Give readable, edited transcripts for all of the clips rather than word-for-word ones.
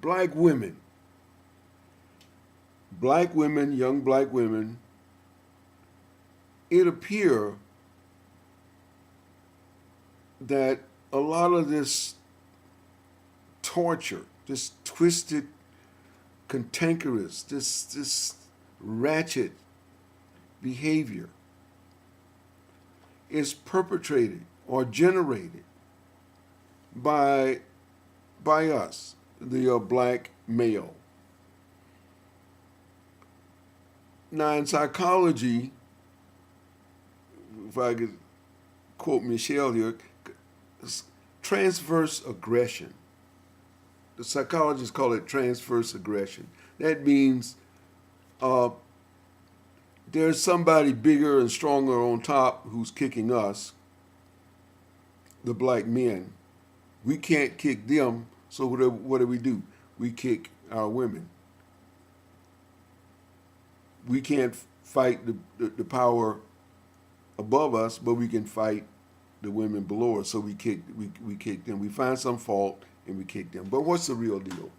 Black women, young black women, it appear that a lot of this torture, this twisted, cantankerous, this ratchet behavior is perpetrated or generated by us, the black male. Now, in psychology, if I could quote Michelle here, transverse aggression. The psychologists call it transverse aggression. That means there's somebody bigger and stronger on top who's kicking us, the black men. We can't kick them, so what do? We kick our women. We can't fight the power above us, but we can fight the women below us. So we kick them. We find some fault and we kick them. But what's the real deal?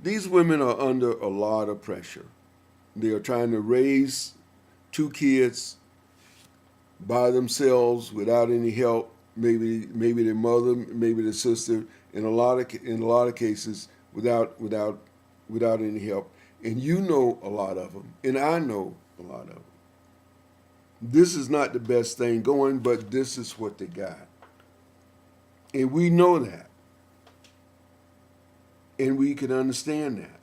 These women are under a lot of pressure. They are trying to raise 2 kids by themselves without any help. Maybe their mother, maybe their sister. In a lot of cases, without any help. And you know a lot of them, and I know a lot of them. This is not the best thing going, but this is what they got. And we know that. And we can understand that.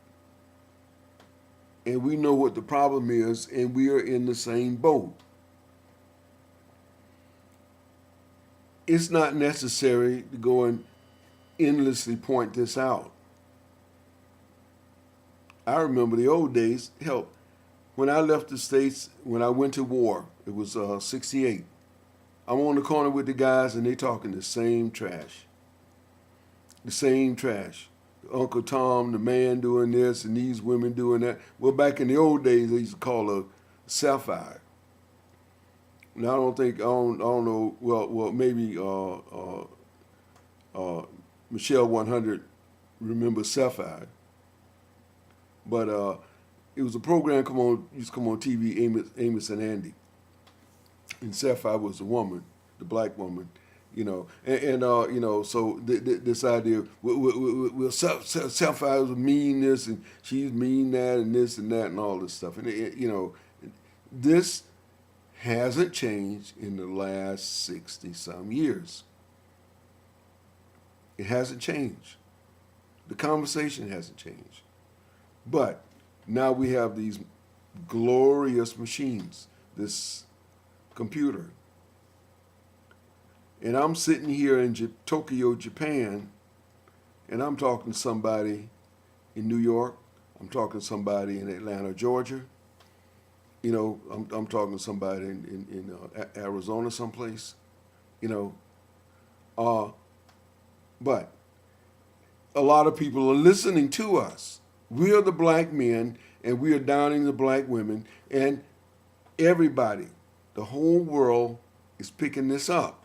And we know what the problem is, and we are in the same boat. It's not necessary to go and endlessly point this out. I remember the old days. Hell, when I left the States, when I went to war, it was 68. I'm on the corner with the guys, and they talking the same trash. The same trash. Uncle Tom, the man doing this, and these women doing that. Well, back in the old days, they used to call her sapphire. Now, I don't know, well, maybe Michelle 100 remembers Sapphire. But it was a program used to come on TV, Amos and Andy. And Sapphire was the woman, the black woman, so this idea, Sapphire was mean this, and she's mean that, and this and that, and all this stuff. And, this hasn't changed in the last 60-some years. It hasn't changed. The conversation hasn't changed. But now we have these glorious machines, this computer. And I'm sitting here in Tokyo, Japan, and I'm talking to somebody in New York. I'm talking to somebody in Atlanta, Georgia. I'm talking to somebody in Arizona someplace. But a lot of people are listening to us. We are the black men, and we are downing the black women, and everybody, the whole world is picking this up.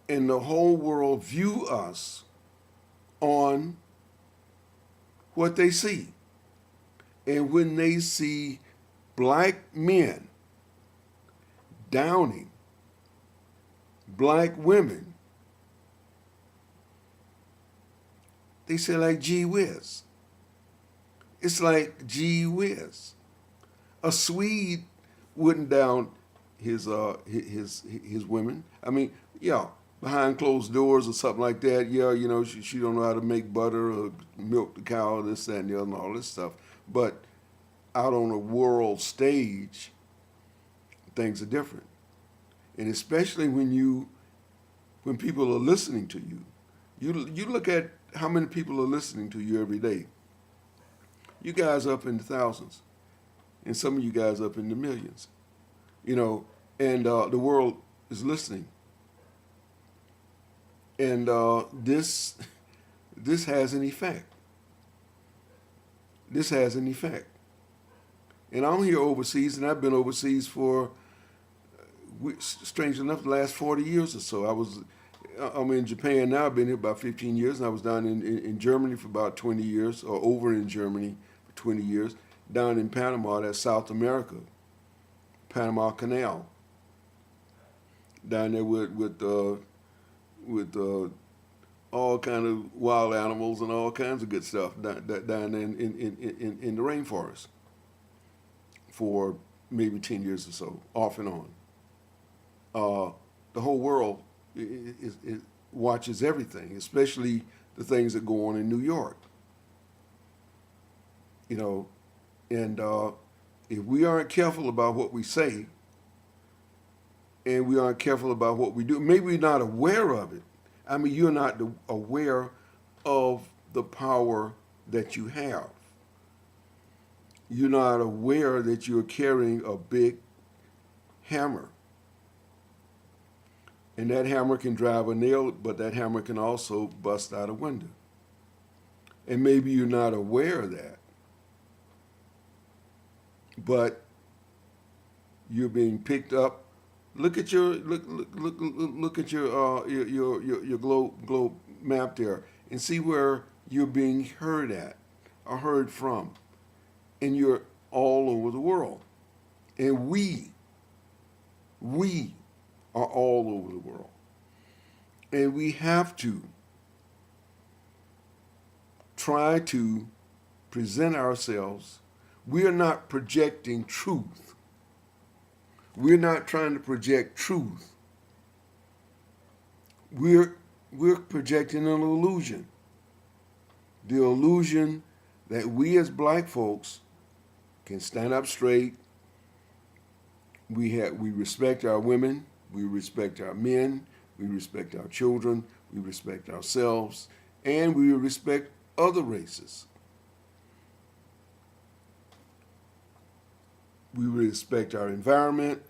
And the whole world view us on what they see. And when they see black men downing black women, they say like, gee whiz. It's like, gee whiz. A Swede wouldn't down his women. I mean, behind closed doors or something like that. She don't know how to make butter or milk the cow, this, that, and the other, and all this stuff. But out on a world stage, things are different. And especially when people are listening to you. You look at how many people are listening to you every day. You guys up in the thousands, and some of you guys up in the millions. And the world is listening. And this has an effect. This has an effect. And I'm here overseas, and I've been overseas for, strange enough, the last 40 years or so. I'm in Japan now. I've been here about 15 years, and I was down in Germany for about 20 years, or over in Germany for 20 years. Down in Panama, that's South America, Panama Canal. Down there with all kind of wild animals and all kinds of good stuff down there in the rainforest for maybe 10 years or so, off and on. The whole world watches everything, especially the things that go on in New York. You know, and if we aren't careful about what we say, and we aren't careful about what we do, maybe we're not aware of it. I mean, you're not aware of the power that you have. You're not aware that you're carrying a big hammer. And that hammer can drive a nail, but that hammer can also bust out a window. And maybe you're not aware of that. But you're being picked up. Look at your look at your globe map there, and see where you're being heard at or heard from, and you're all over the world, and we are all over the world, and we have to try to present ourselves. We are not projecting truth. We're not trying to project truth. We're projecting an illusion. The illusion that we as black folks can stand up straight. We respect our women, we respect our men, we respect our children, we respect ourselves, and we respect other races. We respect our environment.